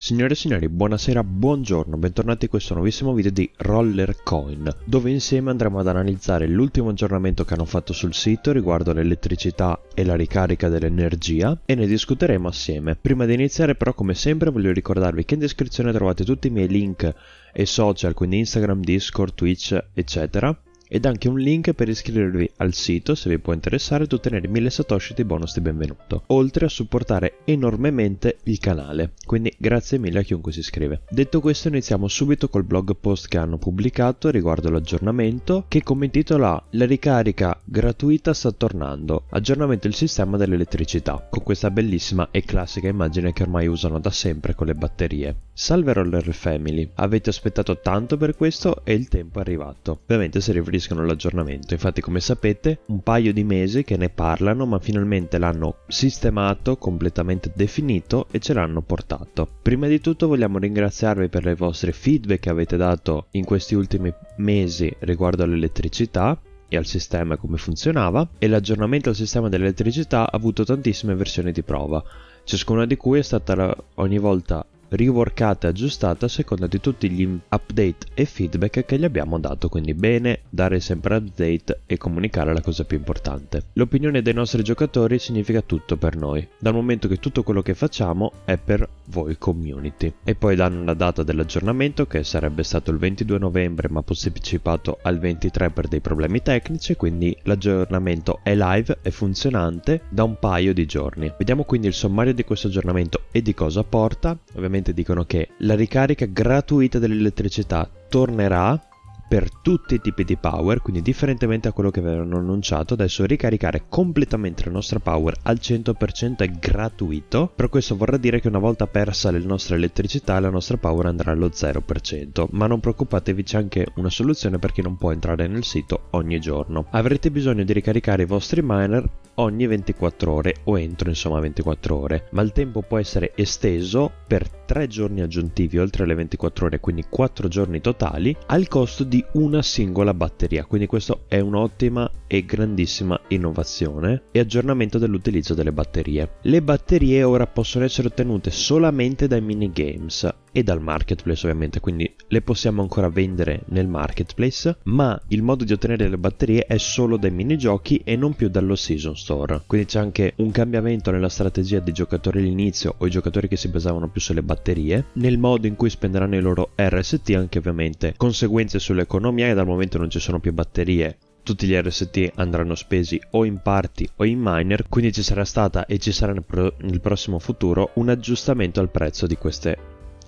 Signore e signori, buonasera, buongiorno, bentornati in questo nuovissimo video di Rollercoin, dove insieme andremo ad analizzare l'ultimo aggiornamento che hanno fatto sul sito riguardo l'elettricità e la ricarica dell'energia e ne discuteremo assieme. Prima di iniziare però, come sempre, voglio ricordarvi che in descrizione trovate tutti i miei link e social, quindi Instagram, Discord, Twitch, eccetera, ed anche un link per iscrivervi al sito se vi può interessare ed ottenere 1000 satoshi di bonus di benvenuto, oltre a supportare enormemente il canale, quindi grazie mille a chiunque si iscrive. Detto questo, iniziamo subito col blog post che hanno pubblicato riguardo l'aggiornamento, che come titolo ha "La ricarica gratuita sta tornando, aggiornamento del sistema dell'elettricità", con questa bellissima e classica immagine che ormai usano da sempre con le batterie. Salve Roller Family, avete aspettato tanto per questo e il tempo è arrivato. Ovviamente si riferiscono all'aggiornamento, infatti come sapete un paio di mesi che ne parlano, ma finalmente l'hanno sistemato, completamente definito e ce l'hanno portato. Prima di tutto vogliamo ringraziarvi per le vostre feedback che avete dato in questi ultimi mesi riguardo all'elettricità e al sistema e come funzionava, e l'aggiornamento al sistema dell'elettricità ha avuto tantissime versioni di prova, ciascuna di cui è stata ogni volta riworkata e aggiustata a seconda di tutti gli update e feedback che gli abbiamo dato, quindi bene dare sempre update e comunicare la cosa più importante. L'opinione dei nostri giocatori significa tutto per noi, dal momento che tutto quello che facciamo è per voi community. E poi danno la data dell'aggiornamento, che sarebbe stato il 22 novembre ma posticipato al 23 per dei problemi tecnici, quindi l'aggiornamento è live e funzionante da un paio di giorni. Vediamo quindi il sommario di questo aggiornamento e di cosa porta. Ovviamente dicono che la ricarica gratuita dell'elettricità tornerà per tutti i tipi di power, quindi differentemente a quello che avevano annunciato, adesso ricaricare completamente la nostra power al 100% è gratuito, però questo vorrà dire che una volta persa la nostra elettricità la nostra power andrà allo 0%, ma non preoccupatevi, c'è anche una soluzione per chi non può entrare nel sito ogni giorno. Avrete bisogno di ricaricare i vostri miner ogni 24 ore o entro 24 ore, ma il tempo può essere esteso per 3 giorni aggiuntivi oltre alle 24 ore, quindi 4 giorni totali al costo di una singola batteria, quindi questo è un'ottima e grandissima innovazione e aggiornamento dell'utilizzo delle batterie. Le batterie ora possono essere ottenute solamente dai minigames e dal marketplace, ovviamente, quindi le possiamo ancora vendere nel marketplace, ma il modo di ottenere le batterie è solo dai minigiochi e non più dallo season store. Quindi c'è anche un cambiamento nella strategia dei giocatori all'inizio o i giocatori che si basavano più sulle batterie, nel modo in cui spenderanno i loro RST, anche ovviamente conseguenze sull'economia, e dal momento non ci sono più batterie tutti gli RST andranno spesi o in party o in miner, quindi ci sarà stata e ci sarà nel prossimo futuro un aggiustamento al prezzo di queste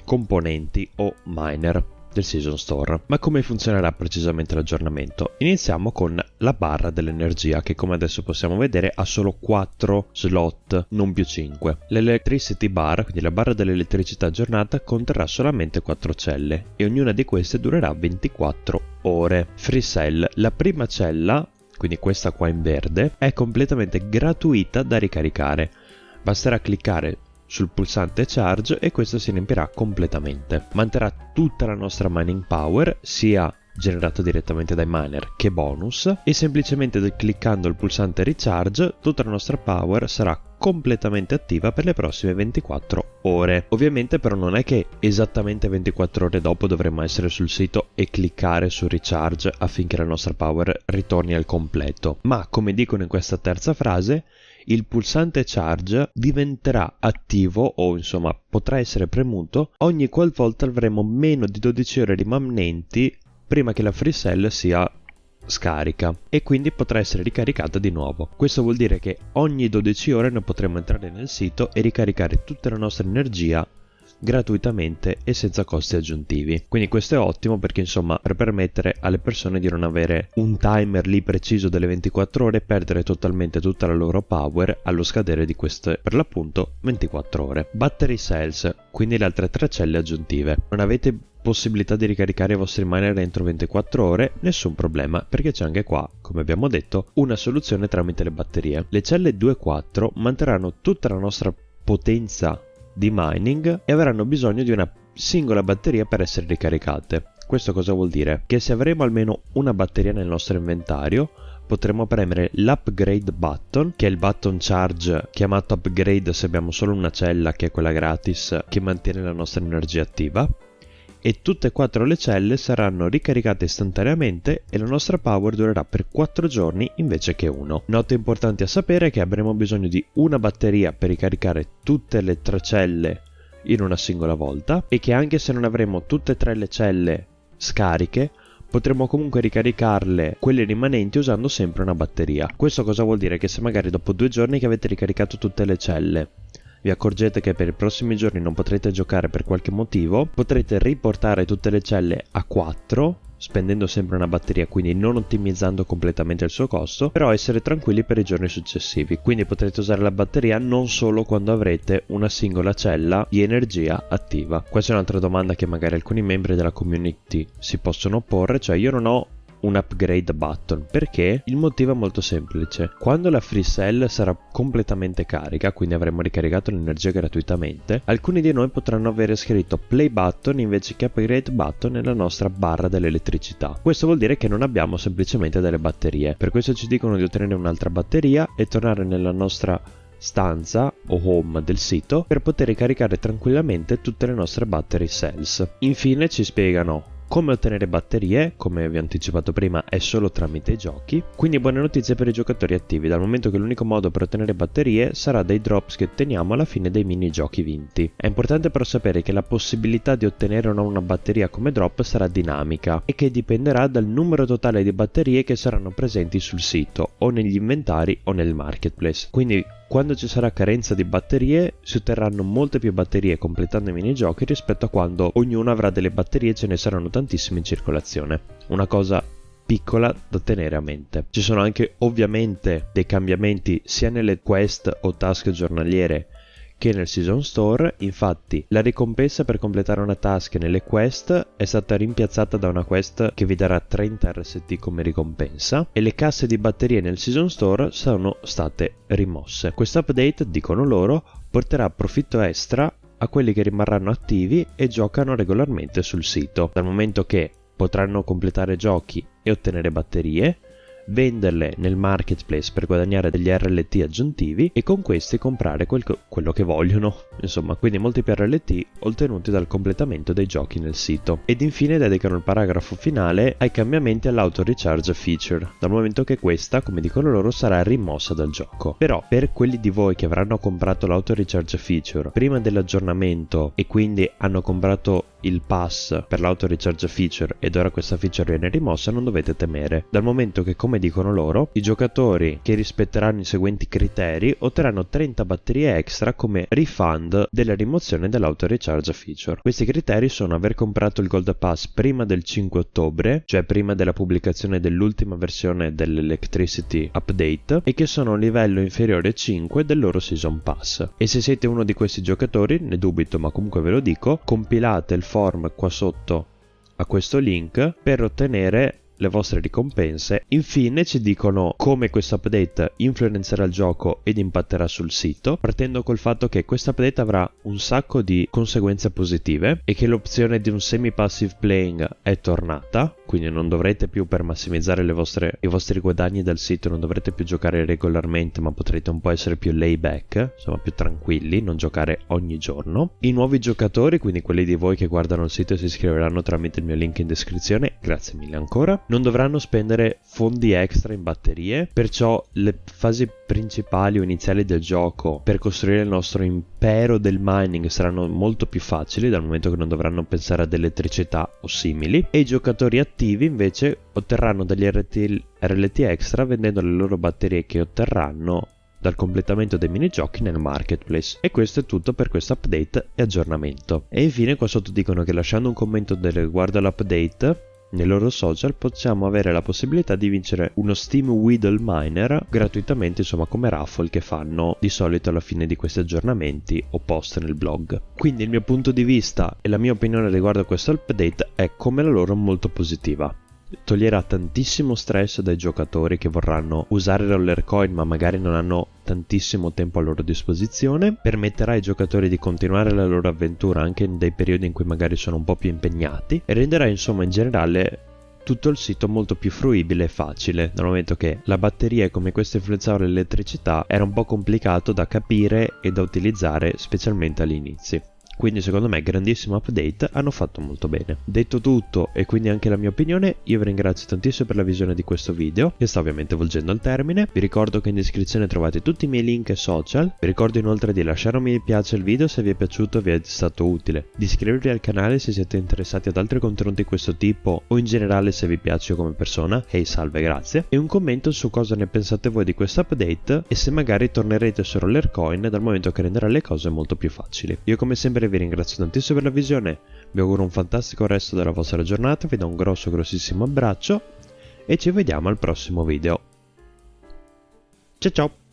componenti o miner del season store. Ma come funzionerà precisamente l'aggiornamento? Iniziamo con la barra dell'energia, che come adesso possiamo vedere ha solo 4 slot, non più 5. L'electricity bar, quindi la barra dell'elettricità aggiornata, conterrà solamente 4 celle e ognuna di queste durerà 24 ore. Free cell, la prima cella, quindi questa qua in verde, è completamente gratuita da ricaricare. Basterà cliccare sul pulsante charge e questo si riempirà completamente. Manterrà tutta la nostra mining power, sia generata direttamente dai miner che bonus, e semplicemente cliccando il pulsante recharge tutta la nostra power sarà completamente attiva per le prossime 24 ore. Ovviamente però non è che esattamente 24 ore dopo dovremmo essere sul sito e cliccare su recharge affinché la nostra power ritorni al completo, ma come dicono in questa terza frase, il pulsante charge diventerà attivo o insomma potrà essere premuto ogni qualvolta avremo meno di 12 ore rimanenti prima che la free cell sia scarica, e quindi potrà essere ricaricata di nuovo. Questo vuol dire che ogni 12 ore noi potremo entrare nel sito e ricaricare tutta la nostra energia gratuitamente e senza costi aggiuntivi. Quindi questo è ottimo perché insomma per permettere alle persone di non avere un timer lì preciso delle 24 ore e perdere totalmente tutta la loro power allo scadere di queste per l'appunto 24 ore. Battery cells, quindi le altre 3 celle aggiuntive. Non avete possibilità di ricaricare i vostri miner entro 24 ore, nessun problema, perché c'è anche qua, come abbiamo detto, una soluzione tramite le batterie. Le celle 2 e 4 manterranno tutta la nostra potenza di mining e avranno bisogno di una singola batteria per essere ricaricate. Questo cosa vuol dire? Che se avremo almeno una batteria nel nostro inventario potremo premere l'upgrade button, che è il button charge chiamato upgrade se abbiamo solo una cella, che è quella gratis che mantiene la nostra energia attiva, e tutte e 4 le celle saranno ricaricate istantaneamente e la nostra power durerà per 4 giorni invece che 1. Note importanti a sapere è che avremo bisogno di una batteria per ricaricare tutte le 3 celle in una singola volta, e che anche se non avremo tutte e 3 le celle scariche, potremo comunque ricaricarle quelle rimanenti usando sempre una batteria. Questo cosa vuol dire? Che se magari dopo 2 giorni che avete ricaricato tutte le celle vi accorgete che per i prossimi giorni non potrete giocare per qualche motivo, potrete riportare tutte le celle a 4, spendendo sempre una batteria, quindi non ottimizzando completamente il suo costo, però essere tranquilli per i giorni successivi. Quindi potrete usare la batteria non solo quando avrete una singola cella di energia attiva. Questa è un'altra domanda che magari alcuni membri della community si possono porre, cioè io non ho un upgrade button. Perché? Il motivo è molto semplice: quando la free cell sarà completamente carica, quindi avremo ricaricato l'energia gratuitamente, alcuni di noi potranno avere scritto play button invece che upgrade button nella nostra barra dell'elettricità. Questo vuol dire che non abbiamo semplicemente delle batterie, per questo ci dicono di ottenere un'altra batteria e tornare nella nostra stanza o home del sito per poter ricaricare tranquillamente tutte le nostre battery cells. Infine ci spiegano come ottenere batterie, come vi ho anticipato prima è solo tramite i giochi, quindi buone notizie per i giocatori attivi, dal momento che l'unico modo per ottenere batterie sarà dai drops che otteniamo alla fine dei minigiochi vinti. È importante però sapere che la possibilità di ottenere o no una batteria come drop sarà dinamica e che dipenderà dal numero totale di batterie che saranno presenti sul sito o negli inventari o nel marketplace. Quindi quando ci sarà carenza di batterie si otterranno molte più batterie completando i minigiochi rispetto a quando ognuno avrà delle batterie e ce ne saranno tantissime in circolazione. Una cosa piccola da tenere a mente. Ci sono anche ovviamente dei cambiamenti sia nelle quest o task giornaliere che nel Season Store. Infatti la ricompensa per completare una task nelle quest è stata rimpiazzata da una quest che vi darà 30 RST come ricompensa, e le casse di batterie nel Season Store sono state rimosse. Questo update, dicono loro, porterà profitto extra a quelli che rimarranno attivi e giocano regolarmente sul sito, dal momento che potranno completare giochi e ottenere batterie, venderle nel marketplace per guadagnare degli RLT aggiuntivi e con questi comprare quello che vogliono, insomma, quindi molti più RLT ottenuti dal completamento dei giochi nel sito. Ed infine dedicano il paragrafo finale ai cambiamenti all'auto recharge feature, dal momento che questa, come dicono loro, sarà rimossa dal gioco. Però per quelli di voi che avranno comprato l'auto recharge feature prima dell'aggiornamento e quindi hanno comprato il pass per l'auto recharge feature ed ora questa feature viene rimossa, non dovete temere, dal momento che, come dicono loro, i giocatori che rispetteranno i seguenti criteri otterranno 30 batterie extra come refund della rimozione dell'auto recharge feature. Questi criteri sono aver comprato il Gold Pass prima del 5 ottobre, cioè prima della pubblicazione dell'ultima versione dell'Electricity Update, e che sono a un livello inferiore a 5 del loro Season Pass. E se siete uno di questi giocatori, ne dubito ma comunque ve lo dico, compilate il form qua sotto a questo link per ottenere le vostre ricompense. Infine ci dicono come questo update influenzerà il gioco ed impatterà sul sito, partendo col fatto che questo update avrà un sacco di conseguenze positive e che l'opzione di un semi-passive playing è tornata, quindi non dovrete più, per massimizzare i vostri guadagni dal sito, non dovrete più giocare regolarmente, ma potrete un po' essere più layback, insomma più tranquilli, non giocare ogni giorno. I nuovi giocatori, quindi quelli di voi che guardano il sito e si iscriveranno tramite il mio link in descrizione, grazie mille ancora, non dovranno spendere fondi extra in batterie, perciò le fasi principali o iniziali del gioco per costruire il nostro impero del mining saranno molto più facili, dal momento che non dovranno pensare ad elettricità o simili, e i giocatori attivi invece otterranno degli RLT extra vendendo le loro batterie che otterranno dal completamento dei minigiochi nel marketplace. E questo è tutto per questo update e aggiornamento. E infine qua sotto dicono che lasciando un commento riguardo all'update nei loro social possiamo avere la possibilità di vincere uno Steam Weedle Miner gratuitamente, insomma come raffle che fanno di solito alla fine di questi aggiornamenti o post nel blog. Quindi il mio punto di vista e la mia opinione riguardo a questo update è come la loro molto positiva. Toglierà tantissimo stress dai giocatori che vorranno usare Rollercoin ma magari non hanno tantissimo tempo a loro disposizione, permetterà ai giocatori di continuare la loro avventura anche in dei periodi in cui magari sono un po' più impegnati, e renderà insomma in generale tutto il sito molto più fruibile e facile, dal momento che la batteria e come questo influenzava l'elettricità era un po' complicato da capire e da utilizzare, specialmente all'inizio. Quindi secondo me grandissimo update, hanno fatto molto bene. Detto tutto e quindi anche la mia opinione, io vi ringrazio tantissimo per la visione di questo video, che sta ovviamente volgendo al termine. Vi ricordo che in descrizione trovate tutti i miei link e social. Vi ricordo inoltre di lasciare un mi piace al video se vi è piaciuto o vi è stato utile, di iscrivervi al canale se siete interessati ad altri contenuti di questo tipo o in generale se vi piace io come persona. Hey, salve, grazie. E un commento su cosa ne pensate voi di questo update e se magari tornerete su Rollercoin dal momento che renderà le cose molto più facili. Io come sempre vi ringrazio tantissimo per la visione, vi auguro un fantastico resto della vostra giornata, vi do un grossissimo abbraccio e ci vediamo al prossimo video. Ciao ciao!